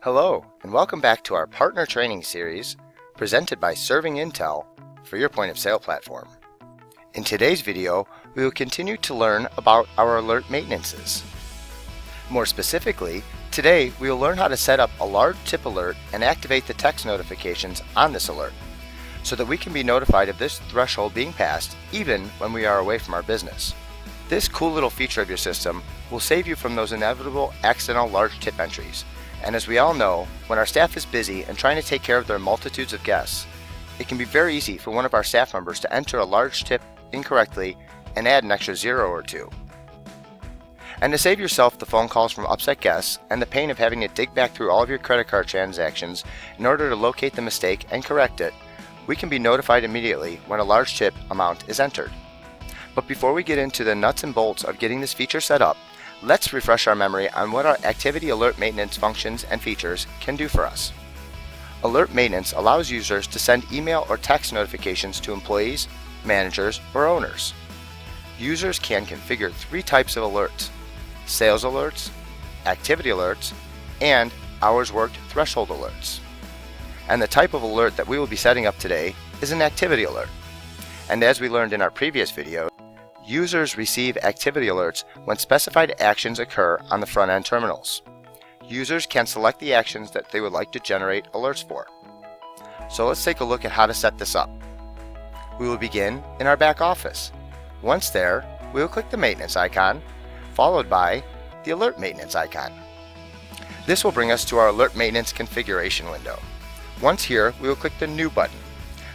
Hello, and welcome back to our partner training series presented by ServingIntel for your point of sale platform. In today's video, we will continue to learn about our alert maintenances. More specifically, today we will learn how to set up a large tip alert and activate the text notifications on this alert so that we can be notified of this threshold being passed even when we are away from our business. This cool little feature of your system will save you from those inevitable accidental large tip entries. And as we all know, when our staff is busy and trying to take care of their multitudes of guests, it can be very easy for one of our staff members to enter a large tip incorrectly and add an extra zero or two. And to save yourself the phone calls from upset guests and the pain of having to dig back through all of your credit card transactions in order to locate the mistake and correct it, we can be notified immediately when a large tip amount is entered. But before we get into the nuts and bolts of getting this feature set up, let's refresh our memory on what our activity alert maintenance functions and features can do for us. Alert maintenance allows users to send email or text notifications to employees, managers, or owners. Users can configure three types of alerts: sales alerts, activity alerts, and hours worked threshold alerts. And the type of alert that we will be setting up today is an activity alert. And as we learned in our previous video, users receive activity alerts when specified actions occur on the front-end terminals. Users can select the actions that they would like to generate alerts for. So let's take a look at how to set this up. We will begin in our back office. Once there, we will click the maintenance icon, followed by the alert maintenance icon. This will bring us to our alert maintenance configuration window. Once here, we will click the New button.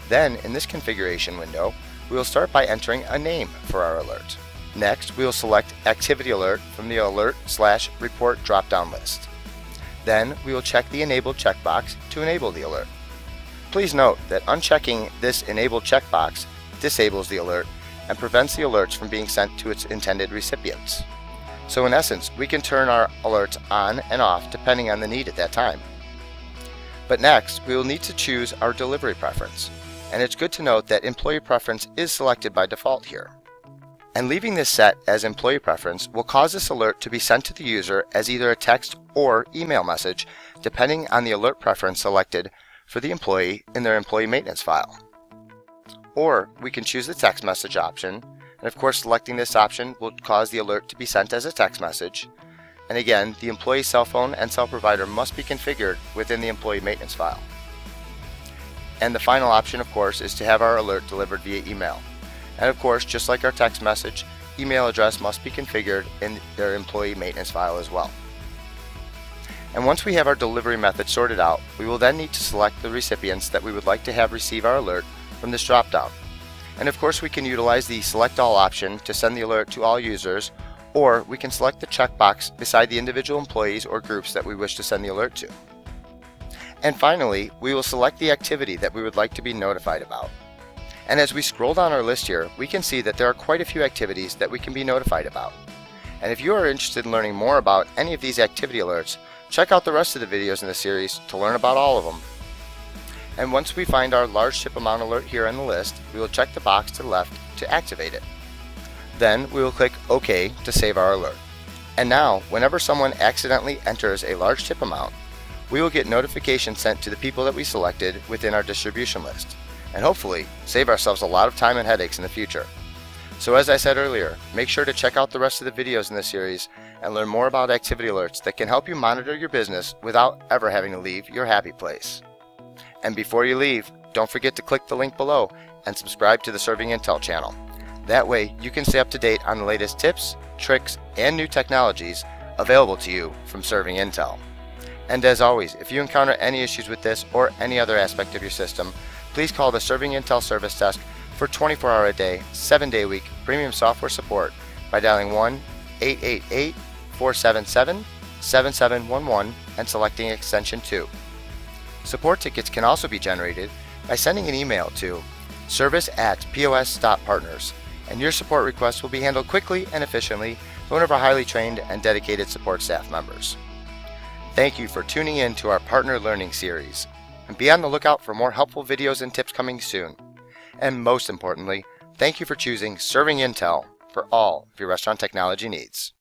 Then, in this configuration window, we will start by entering a name for our alert. Next, we will select Activity Alert from the Alert/Report drop-down list. Then, we will check the Enabled checkbox to enable the alert. Please note that unchecking this Enabled checkbox disables the alert and prevents the alerts from being sent to its intended recipients. So in essence, we can turn our alerts on and off depending on the need at that time. But next, we will need to choose our delivery preference. And it's good to note that employee preference is selected by default here. And leaving this set as employee preference will cause this alert to be sent to the user as either a text or email message, depending on the alert preference selected for the employee in their employee maintenance file. Or we can choose the text message option, and of course selecting this option will cause the alert to be sent as a text message. And again, the employee's cell phone and cell provider must be configured within the employee maintenance file. And the final option, of course, is to have our alert delivered via email. And of course, just like our text message, email address must be configured in their employee maintenance file as well. And once we have our delivery method sorted out, we will then need to select the recipients that we would like to have receive our alert from this drop-down. And of course, we can utilize the Select All option to send the alert to all users, or we can select the checkbox beside the individual employees or groups that we wish to send the alert to. And finally, we will select the activity that we would like to be notified about. And as we scroll down our list here, we can see that there are quite a few activities that we can be notified about. And if you are interested in learning more about any of these activity alerts, check out the rest of the videos in the series to learn about all of them. And once we find our large tip amount alert here on the list, we will check the box to the left to activate it. Then we will click OK to save our alert. And now, whenever someone accidentally enters a large tip amount, we will get notifications sent to the people that we selected within our distribution list, and hopefully save ourselves a lot of time and headaches in the future. So as I said earlier, make sure to check out the rest of the videos in this series and learn more about activity alerts that can help you monitor your business without ever having to leave your happy place. And before you leave, don't forget to click the link below and subscribe to the ServingIntel channel. That way you can stay up to date on the latest tips, tricks, and new technologies available to you from ServingIntel. And as always, if you encounter any issues with this or any other aspect of your system, please call the ServingIntel service desk for 24-hour-a-day, 7-day-a-week premium software support by dialing 1-888-477-7711 and selecting extension 2. Support tickets can also be generated by sending an email to service@pos.partners, and your support requests will be handled quickly and efficiently by one of our highly trained and dedicated support staff members. Thank you for tuning in to our Partner Learning Series, and be on the lookout for more helpful videos and tips coming soon. And most importantly, thank you for choosing ServingIntel for all of your restaurant technology needs.